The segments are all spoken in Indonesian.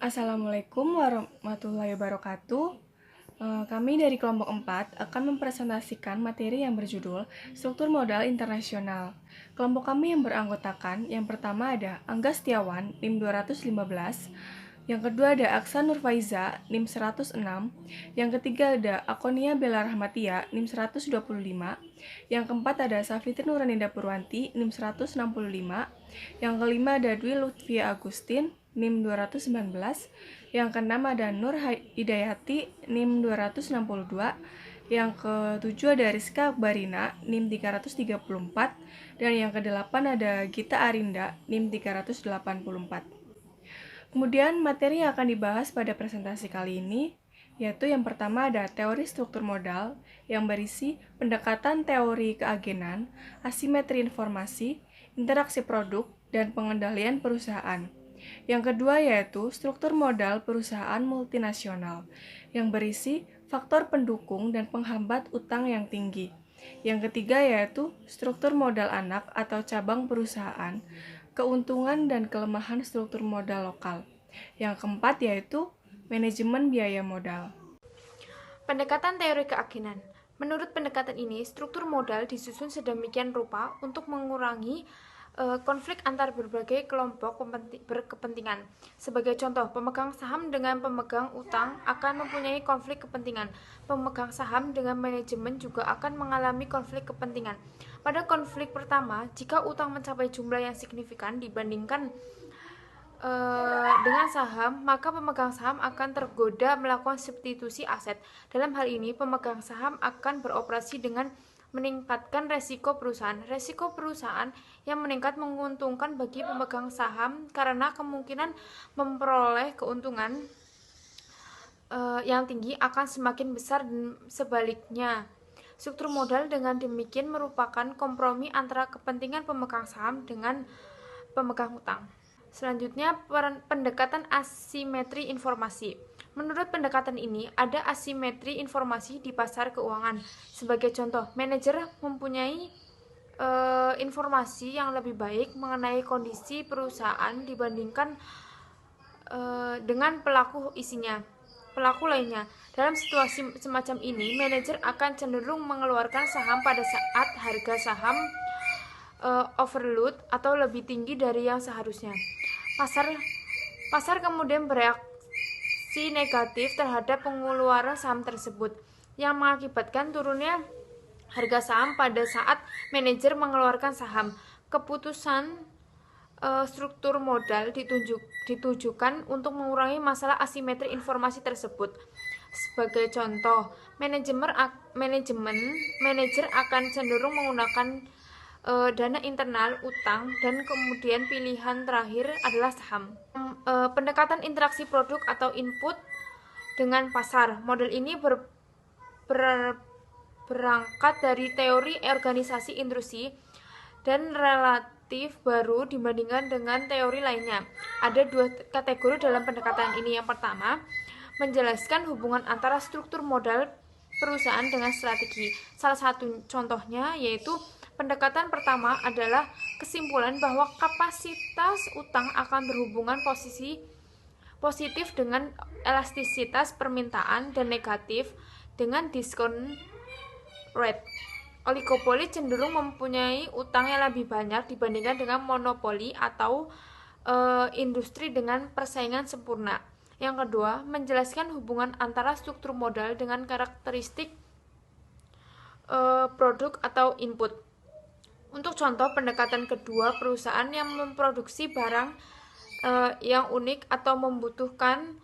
Assalamualaikum warahmatullahi wabarakatuh. Kami dari kelompok 4 akan mempresentasikan materi yang berjudul Struktur Modal Internasional. Kelompok kami yang beranggotakan, yang pertama ada Angga Setiawan, NIM 215, yang kedua ada Aksa Nurfaiza, NIM 106, yang ketiga ada Akonia Bella Rahmatia, NIM 125, yang keempat ada Safitri Nuraninda Purwanti, NIM 165, yang kelima ada Dwi Lutfia Agustin, NIM 219, yang keenam ada Nur Hidayati, NIM 262, yang ketujuh ada Rizka Akbarina, NIM 334, dan yang kedelapan ada Gita Arinda, NIM 384. Kemudian materi yang akan dibahas pada presentasi kali ini yaitu yang pertama ada teori struktur modal yang berisi pendekatan teori keagenan, asimetri informasi, interaksi produk, dan pengendalian perusahaan. Yang kedua yaitu struktur modal perusahaan multinasional yang berisi faktor pendukung dan penghambat utang yang tinggi. Yang ketiga yaitu struktur modal anak atau cabang perusahaan, keuntungan dan kelemahan struktur modal lokal. Yang keempat yaitu manajemen biaya modal. Pendekatan teori keagenan. Menurut pendekatan ini, struktur modal disusun sedemikian rupa untuk mengurangi konflik antar berbagai kelompok berkepentingan. Sebagai contoh, pemegang saham dengan pemegang utang akan mempunyai konflik kepentingan. Pemegang saham dengan manajemen juga akan mengalami konflik kepentingan. Pada konflik pertama, jika utang mencapai jumlah yang signifikan dibandingkan dengan saham, maka pemegang saham akan tergoda melakukan substitusi aset. Dalam hal ini, pemegang saham akan beroperasi dengan meningkatkan resiko perusahaan. Resiko perusahaan yang meningkat menguntungkan bagi pemegang saham karena kemungkinan memperoleh keuntungan yang tinggi akan semakin besar dan sebaliknya. Struktur modal dengan demikian merupakan kompromi antara kepentingan pemegang saham dengan pemegang hutang. Selanjutnya, pendekatan asimetri informasi. Menurut pendekatan ini, ada asimetri informasi di pasar keuangan. Sebagai contoh, manajer mempunyai informasi yang lebih baik mengenai kondisi perusahaan dibandingkan dengan pelaku lainnya. Dalam situasi semacam ini, manajer akan cenderung mengeluarkan saham pada saat harga saham overload atau lebih tinggi dari yang seharusnya. Pasar kemudian bereaksi negatif terhadap pengeluaran saham tersebut, yang mengakibatkan turunnya harga saham pada saat manajer mengeluarkan saham. Keputusan struktur modal ditujukan untuk mengurangi masalah asimetri informasi tersebut. Sebagai contoh, manajer akan cenderung menggunakan dana internal, utang, dan kemudian pilihan terakhir adalah saham. Pendekatan interaksi produk atau input dengan pasar. Model ini berangkat dari teori organisasi industri dan relatif baru dibandingkan dengan teori lainnya. Ada dua kategori dalam pendekatan ini. Yang pertama, menjelaskan hubungan antara struktur modal perusahaan dengan strategi. Salah satu contohnya yaitu pendekatan pertama adalah kesimpulan bahwa kapasitas utang akan berhubungan positif dengan elastisitas permintaan dan negatif dengan discount rate. Oligopoli cenderung mempunyai utang yang lebih banyak dibandingkan dengan monopoli atau industri dengan persaingan sempurna. Yang kedua, menjelaskan hubungan antara struktur modal dengan karakteristik produk atau input. Untuk contoh pendekatan kedua, perusahaan yang memproduksi barang yang unik atau membutuhkan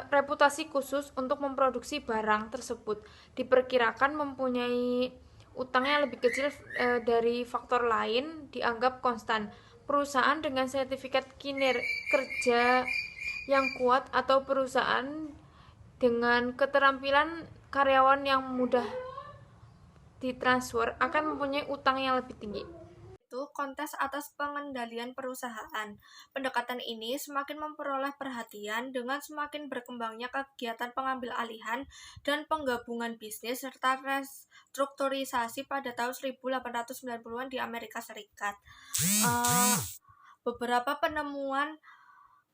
reputasi khusus untuk memproduksi barang tersebut diperkirakan mempunyai utang yang lebih kecil dari faktor lain dianggap konstan. Perusahaan dengan sertifikat kinerja yang kuat atau perusahaan dengan keterampilan karyawan yang mudah ditransfer akan mempunyai utang yang lebih tinggi. Itu kontes atas pengendalian perusahaan. Pendekatan ini semakin memperoleh perhatian dengan semakin berkembangnya kegiatan pengambil alihan dan penggabungan bisnis serta restrukturisasi pada tahun 1890-an di Amerika Serikat. Beberapa penemuan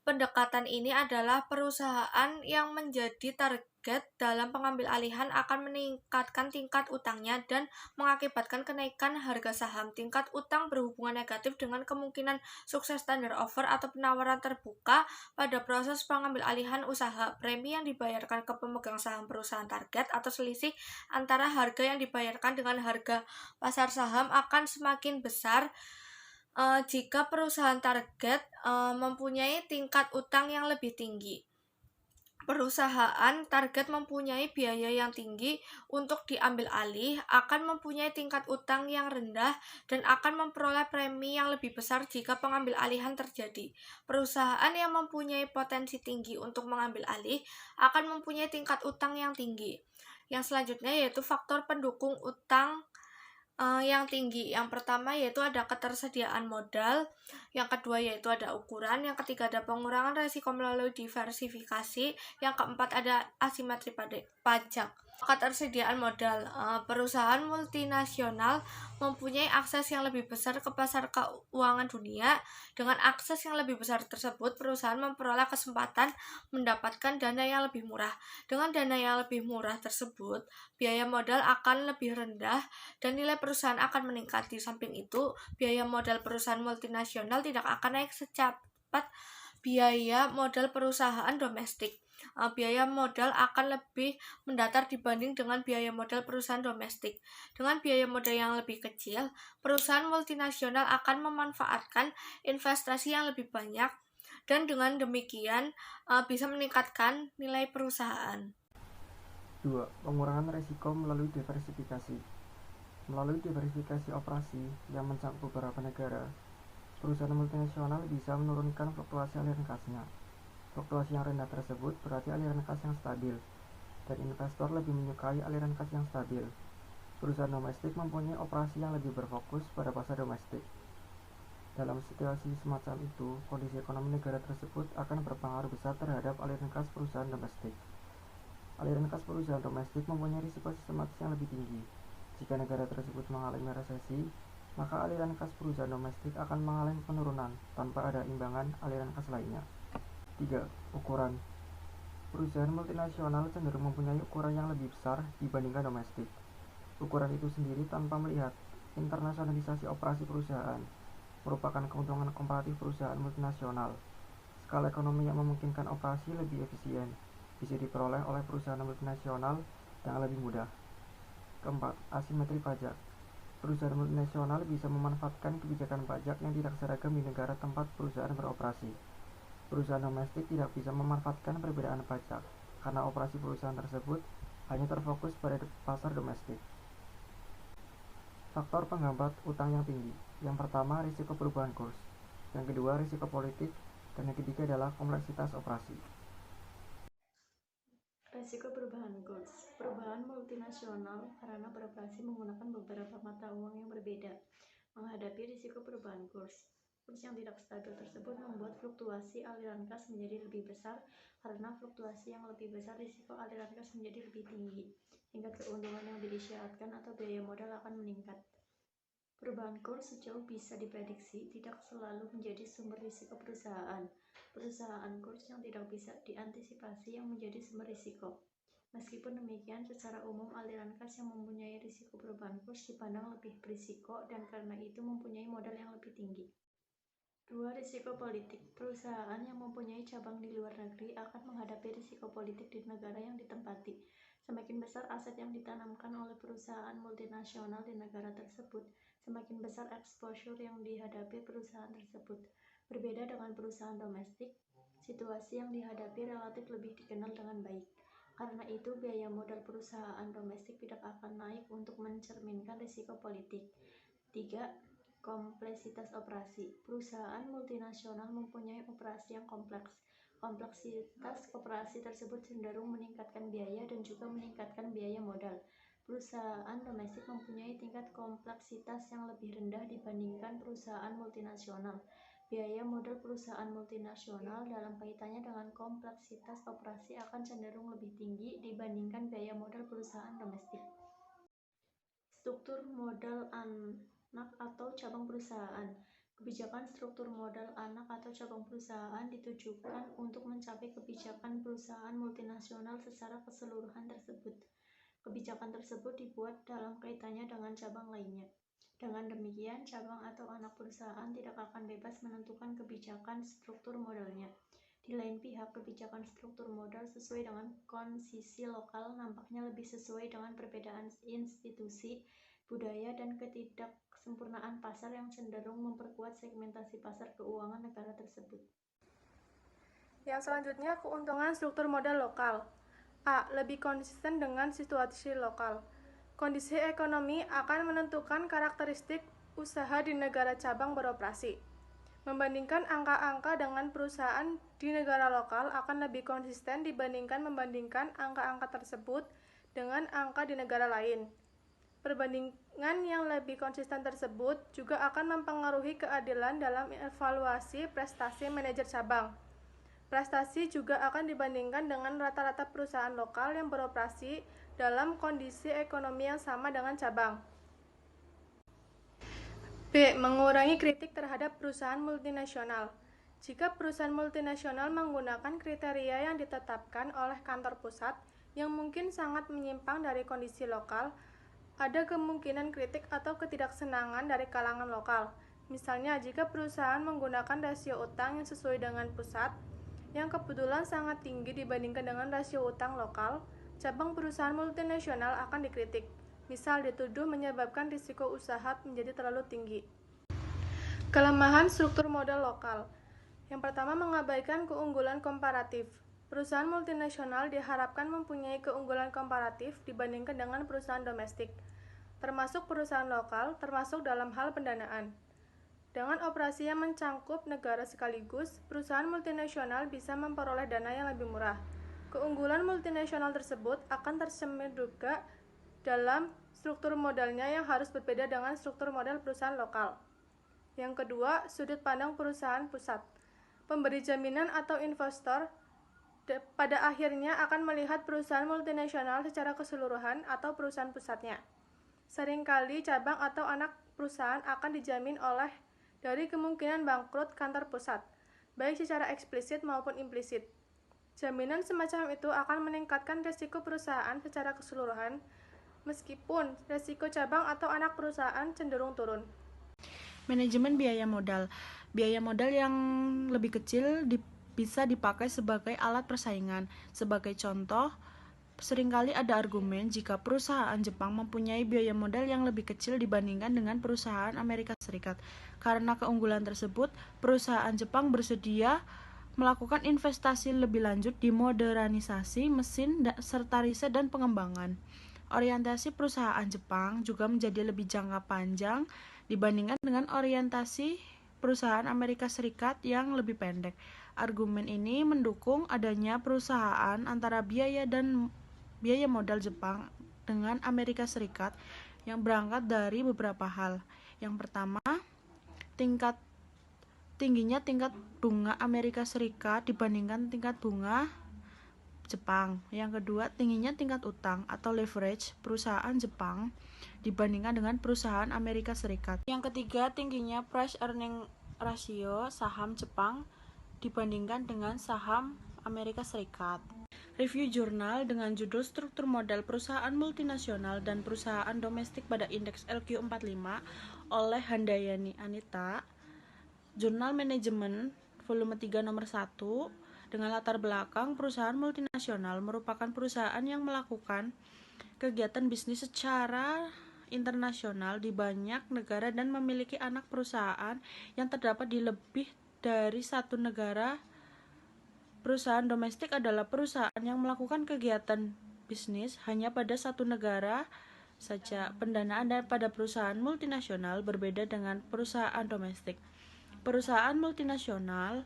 Pendekatan ini adalah perusahaan yang menjadi target dalam pengambil alihan akan meningkatkan tingkat utangnya dan mengakibatkan kenaikan harga saham. Tingkat utang berhubungan negatif dengan kemungkinan sukses tender offer atau penawaran terbuka pada proses pengambil alihan usaha. Premi yang dibayarkan ke pemegang saham perusahaan target atau selisih antara harga yang dibayarkan dengan harga pasar saham akan semakin besar jika perusahaan target mempunyai tingkat utang yang lebih tinggi. Perusahaan target mempunyai biaya yang tinggi untuk diambil alih, akan mempunyai tingkat utang yang rendah, dan akan memperoleh premi yang lebih besar jika pengambil alihan terjadi. Perusahaan yang mempunyai potensi tinggi untuk mengambil alih akan mempunyai tingkat utang yang tinggi. Yang selanjutnya yaitu faktor pendukung utang yang tinggi. Yang pertama yaitu ada ketersediaan modal, yang kedua yaitu ada ukuran, yang ketiga ada pengurangan risiko melalui diversifikasi, yang keempat ada asimetri pajak. Ketersediaan modal, perusahaan multinasional mempunyai akses yang lebih besar ke pasar keuangan dunia. Dengan akses yang lebih besar tersebut, perusahaan memperoleh kesempatan mendapatkan dana yang lebih murah. Dengan dana yang lebih murah tersebut, biaya modal akan lebih rendah dan nilai perusahaan akan meningkat. Di samping itu, biaya modal perusahaan multinasional tidak akan naik secepat biaya modal perusahaan domestik. Biaya modal akan lebih mendatar dibanding dengan biaya modal perusahaan domestik. Dengan biaya modal yang lebih kecil, perusahaan multinasional akan memanfaatkan investasi yang lebih banyak dan dengan demikian bisa meningkatkan nilai perusahaan. 2. Pengurangan risiko melalui diversifikasi. Melalui diversifikasi operasi yang mencakup beberapa negara, perusahaan multinasional bisa menurunkan fluktuasi aliran kasnya. Fluktuasi yang rendah tersebut berarti aliran kas yang stabil, dan investor lebih menyukai aliran kas yang stabil. Perusahaan domestik mempunyai operasi yang lebih berfokus pada pasar domestik. Dalam situasi semacam itu, kondisi ekonomi negara tersebut akan berpengaruh besar terhadap aliran kas perusahaan domestik. Aliran kas perusahaan domestik mempunyai risiko sistematis yang lebih tinggi. Jika negara tersebut mengalami resesi, maka aliran kas perusahaan domestik akan mengalami penurunan tanpa ada imbangan aliran kas lainnya. 3. Ukuran. Perusahaan multinasional cenderung mempunyai ukuran yang lebih besar dibandingkan domestik. Ukuran itu sendiri tanpa melihat internasionalisasi operasi perusahaan merupakan keuntungan komparatif perusahaan multinasional. Skala ekonomi yang memungkinkan operasi lebih efisien bisa diperoleh oleh perusahaan multinasional dengan lebih mudah. Keempat, asimetri pajak. Perusahaan multinasional bisa memanfaatkan kebijakan pajak yang tidak seragam di negara tempat perusahaan beroperasi. Perusahaan domestik tidak bisa memanfaatkan perbedaan pajak karena operasi perusahaan tersebut hanya terfokus pada pasar domestik. Faktor penghambat utang yang tinggi. Yang pertama, risiko perubahan kurs. Yang kedua, risiko politik. Dan yang ketiga adalah kompleksitas operasi. Risiko perubahan kurs. Perubahan multinasional karena beroperasi menggunakan beberapa mata uang yang berbeda menghadapi risiko perubahan kurs. Kurs yang tidak stabil tersebut membuat fluktuasi aliran kas menjadi lebih besar. Karena fluktuasi yang lebih besar, risiko aliran kas menjadi lebih tinggi. Tingkat keuntungan yang diisyaratkan atau biaya modal akan meningkat. Perubahan kurs sejauh bisa diprediksi tidak selalu menjadi sumber risiko perusahaan. Perusahaan kurs yang tidak bisa diantisipasi yang menjadi sumber risiko. Meskipun demikian, secara umum aliran kas yang mempunyai risiko perubahan kurs dipandang lebih berisiko dan karena itu mempunyai modal yang lebih tinggi. 2. Risiko politik. Perusahaan yang mempunyai cabang di luar negeri akan menghadapi risiko politik di negara yang ditempati. Semakin besar aset yang ditanamkan oleh perusahaan multinasional di negara tersebut, semakin besar exposure yang dihadapi perusahaan tersebut. Berbeda dengan perusahaan domestik, situasi yang dihadapi relatif lebih dikenal dengan baik. Karena itu, biaya modal perusahaan domestik tidak akan naik untuk mencerminkan risiko politik. 3. Kompleksitas operasi. Perusahaan multinasional mempunyai operasi yang kompleks. Kompleksitas operasi tersebut cenderung meningkatkan biaya dan juga meningkatkan biaya modal. Perusahaan domestik mempunyai tingkat kompleksitas yang lebih rendah dibandingkan perusahaan multinasional. Biaya modal perusahaan multinasional dalam kaitannya dengan kompleksitas operasi akan cenderung lebih tinggi dibandingkan biaya modal perusahaan domestik. Struktur modal anak atau cabang perusahaan. Kebijakan struktur modal anak atau cabang perusahaan ditujukan untuk mencapai kebijakan perusahaan multinasional secara keseluruhan tersebut. Kebijakan tersebut dibuat dalam kaitannya dengan cabang lainnya. Dengan demikian, cabang atau anak perusahaan tidak akan bebas menentukan kebijakan struktur modalnya. Di lain pihak, kebijakan struktur modal sesuai dengan kondisi lokal nampaknya lebih sesuai dengan perbedaan institusi, budaya, dan ketidaksempurnaan pasar yang cenderung memperkuat segmentasi pasar keuangan negara tersebut. Yang selanjutnya, keuntungan struktur modal lokal. A. Lebih konsisten dengan situasi lokal. Kondisi ekonomi akan menentukan karakteristik usaha di negara cabang beroperasi. Membandingkan angka-angka dengan perusahaan di negara lokal akan lebih konsisten dibandingkan membandingkan angka-angka tersebut dengan angka di negara lain. Perbandingan yang lebih konsisten tersebut juga akan mempengaruhi keadilan dalam evaluasi prestasi manajer cabang. Prestasi juga akan dibandingkan dengan rata-rata perusahaan lokal yang beroperasi dalam kondisi ekonomi yang sama dengan cabang. B. Mengurangi kritik terhadap perusahaan multinasional. Jika perusahaan multinasional menggunakan kriteria yang ditetapkan oleh kantor pusat yang mungkin sangat menyimpang dari kondisi lokal, ada kemungkinan kritik atau ketidaksenangan dari kalangan lokal. Misalnya, jika perusahaan menggunakan rasio utang yang sesuai dengan pusat, yang kebetulan sangat tinggi dibandingkan dengan rasio utang lokal, cabang perusahaan multinasional akan dikritik. Misal, dituduh menyebabkan risiko usaha menjadi terlalu tinggi. Kelemahan struktur modal lokal. Yang pertama, mengabaikan keunggulan komparatif. Perusahaan multinasional diharapkan mempunyai keunggulan komparatif dibandingkan dengan perusahaan domestik, termasuk perusahaan lokal, termasuk dalam hal pendanaan. Dengan operasi yang mencangkup negara sekaligus, perusahaan multinasional bisa memperoleh dana yang lebih murah. Keunggulan multinasional tersebut akan tercermin juga dalam struktur modalnya yang harus berbeda dengan struktur modal perusahaan lokal. Yang kedua, sudut pandang perusahaan pusat. Pemberi jaminan atau investor pada akhirnya akan melihat perusahaan multinasional secara keseluruhan atau perusahaan pusatnya. Seringkali cabang atau anak perusahaan akan dijamin oleh dari kemungkinan bangkrut kantor pusat, baik secara eksplisit maupun implisit. Jaminan semacam itu akan meningkatkan risiko perusahaan secara keseluruhan, meskipun risiko cabang atau anak perusahaan cenderung turun. Manajemen biaya modal. Biaya modal yang lebih kecil bisa dipakai sebagai alat persaingan. Sebagai contoh, seringkali ada argumen jika perusahaan Jepang mempunyai biaya modal yang lebih kecil dibandingkan dengan perusahaan Amerika Serikat. Karena keunggulan tersebut, perusahaan Jepang bersedia melakukan investasi lebih lanjut di modernisasi mesin serta riset dan pengembangan. Orientasi perusahaan Jepang juga menjadi lebih jangka panjang dibandingkan dengan orientasi perusahaan Amerika Serikat yang lebih pendek. Argumen ini mendukung adanya perusahaan antara biaya modal Jepang dengan Amerika Serikat yang berangkat dari beberapa hal. Yang pertama, tingginya tingkat bunga Amerika Serikat dibandingkan tingkat bunga Jepang. Yang kedua, tingginya tingkat utang atau leverage perusahaan Jepang dibandingkan dengan perusahaan Amerika Serikat. Yang ketiga, tingginya price earning ratio saham Jepang dibandingkan dengan saham Amerika Serikat. Review jurnal dengan judul Struktur Modal Perusahaan Multinasional dan Perusahaan Domestik pada Indeks LQ45 oleh Handayani Anita. Jurnal Manajemen volume 3 nomor 1 dengan latar belakang perusahaan multinasional merupakan perusahaan yang melakukan kegiatan bisnis secara internasional di banyak negara dan memiliki anak perusahaan yang terdapat di lebih dari satu negara. Perusahaan domestik adalah perusahaan yang melakukan kegiatan bisnis hanya pada satu negara saja. Pendanaan pada perusahaan multinasional berbeda dengan perusahaan domestik. Perusahaan multinasional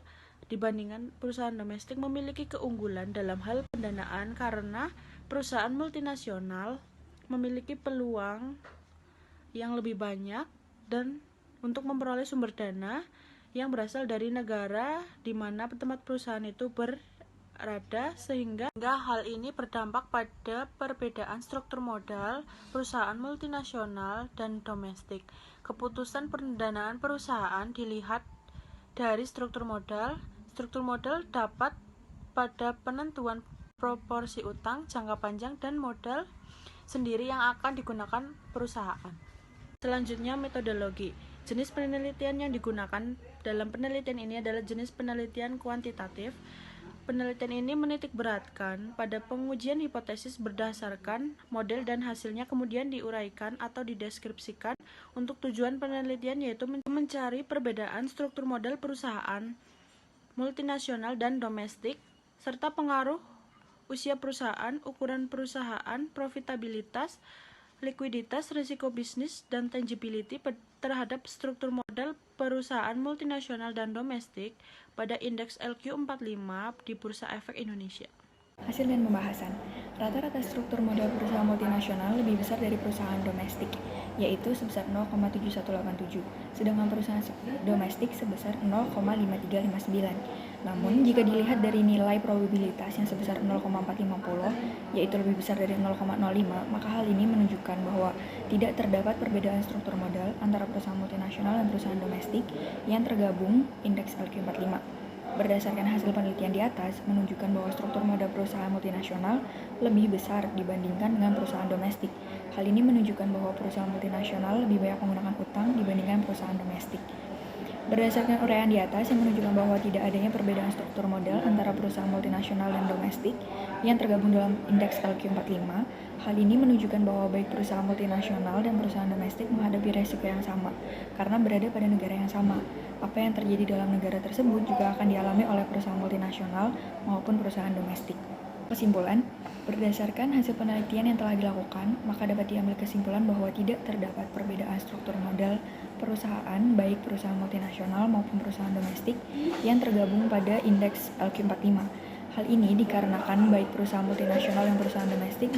dibandingkan perusahaan domestik memiliki keunggulan dalam hal pendanaan karena perusahaan multinasional memiliki peluang yang lebih banyak dan untuk memperoleh sumber dana yang berasal dari negara di mana tempat perusahaan itu rada sehingga hal ini berdampak pada perbedaan struktur modal perusahaan multinasional dan domestik. Keputusan pendanaan perusahaan dilihat dari struktur modal. Struktur modal dapat pada penentuan proporsi utang, jangka panjang, dan modal sendiri yang akan digunakan perusahaan. Selanjutnya, metodologi. Jenis penelitian yang digunakan dalam penelitian ini adalah jenis penelitian kuantitatif. Penelitian ini menitikberatkan pada pengujian hipotesis berdasarkan model dan hasilnya kemudian diuraikan atau dideskripsikan untuk tujuan penelitian, yaitu mencari perbedaan struktur modal perusahaan multinasional dan domestik, serta pengaruh usia perusahaan, ukuran perusahaan, profitabilitas, likuiditas, risiko bisnis, dan tangibility terhadap struktur modal perusahaan multinasional dan domestik pada indeks LQ45 di Bursa Efek Indonesia. Hasil dan pembahasan. Rata-rata struktur modal perusahaan multinasional lebih besar dari perusahaan domestik, yaitu sebesar 0,7187, sedangkan perusahaan domestik sebesar 0,5359. Namun, jika dilihat dari nilai probabilitas yang sebesar 0,450, yaitu lebih besar dari 0,05, maka hal ini menunjukkan bahwa tidak terdapat perbedaan struktur modal antara perusahaan multinasional dan perusahaan domestik yang tergabung indeks LQ45. Berdasarkan hasil penelitian di atas, menunjukkan bahwa struktur modal perusahaan multinasional lebih besar dibandingkan dengan perusahaan domestik. Hal ini menunjukkan bahwa perusahaan multinasional lebih banyak menggunakan utang dibandingkan perusahaan domestik. Berdasarkan uraian di atas yang menunjukkan bahwa tidak adanya perbedaan struktur modal antara perusahaan multinasional dan domestik yang tergabung dalam indeks LQ45, hal ini menunjukkan bahwa baik perusahaan multinasional dan perusahaan domestik menghadapi resiko yang sama karena berada pada negara yang sama. Apa yang terjadi dalam negara tersebut juga akan dialami oleh perusahaan multinasional maupun perusahaan domestik. Kesimpulan, berdasarkan hasil penelitian yang telah dilakukan, maka dapat diambil kesimpulan bahwa tidak terdapat perbedaan struktur modal perusahaan, baik perusahaan multinasional maupun perusahaan domestik yang tergabung pada indeks LQ45. Hal ini dikarenakan baik perusahaan multinasional dan perusahaan domestik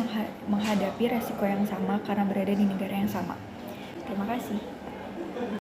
menghadapi resiko yang sama karena berada di negara yang sama. Terima kasih.